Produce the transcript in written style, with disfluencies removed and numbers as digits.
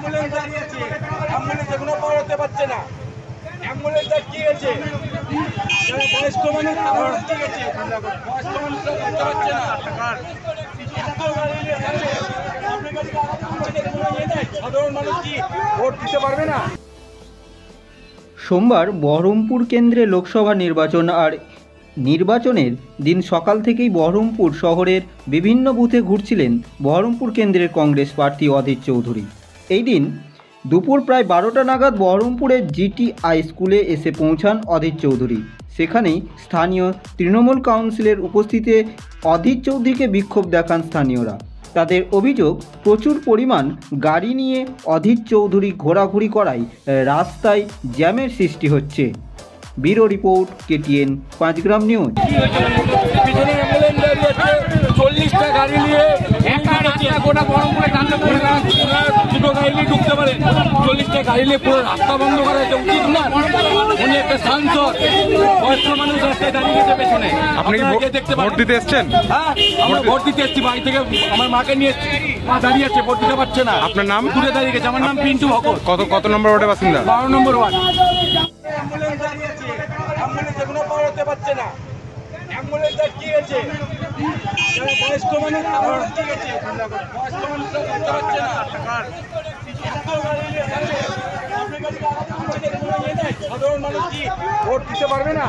Ambulance দাঁড়িয়েছে, ambulance এখনো পার হতে পারছে না। অ্যাম্বুলেন্স কি গেছে, বয়স্ক মানুষ কি গেছে, বয়স্ক মানুষরা করতে পারছে না। সাধারণ মানুষ কি ভোট দিতে পারবে না? সোমবার বহরমপুর কেন্দ্রে লোকসভা নির্বাচন, আর নির্বাচনের দিন সকাল থেকেই বহরমপুর শহরের বিভিন্ন বুথে ঘুরছিলেন বহরমপুর কেন্দ্রের কংগ্রেস প্রার্থী অধীর চৌধুরী। এই দিন দুপুর প্রায় 12টা নাগাদ বহরমপুরের জিটিআই স্কুলে এসে পৌঁছান অধীর চৌধুরী। সেখানেই স্থানীয় তৃণমূল কাউন্সিলের উপস্থিতিতে অধীর চৌধুরীকে বিক্ষোভ দেখান স্থানীয়রা। তাদের অভিযোগ, প্রচুর পরিমাণ গাড়ি নিয়ে অধীর চৌধুরী ঘোরাঘুরি করায় রাস্তায় জ্যামের সৃষ্টি হচ্ছে। ব্যুরো রিপোর্ট, KTN 5 গ্রাম নিউজ। পিছনে অ্যাম্বুলেন্স দাঁড়িয়ে আছে, 40টা গাড়ি নিয়ে গোটা বহরমপুরে দুটো গাড়ি নিয়ে ঢুকতে পারে। 40টা গাড়ি নিয়ে পুরো রাস্তা বন্ধ করা হয়েছে, উচিত না। উনি একটা সাংসদ, বয়স্ক মানুষ রাস্তায় দাঁড়িয়ে গেছে পেছনে। আপনি কি ভোট দিতে এসছেন? হ্যাঁ, আমরা ভোট দিতে এসছি, বাড়ি থেকে আমার মাকে নিয়ে এসছি। মা দাঁড়িয়ে আছে, ভোট দিতে পারছে না। আপনার নাম? দূরে দাঁড়িয়ে গেছে। আমার নাম পিন্টু ভকত। কত নম্বর ওয়ার্ডের বাসিন্দা? 12 নম্বর ওয়ার্ড। অ্যাম্বুলেন্স দাঁড়িয়ে আছে, অ্যাম্বুলেন্স এখনো পার হতে পারছে না। অ্যাম্বুলেন্স কি গেছে, বয়স্ক মানুষ কি গেছে, বয়স্ক মানুষরা করতে পারছে না। সাধারণ মানুষ কি ভোট দিতে পারবে না?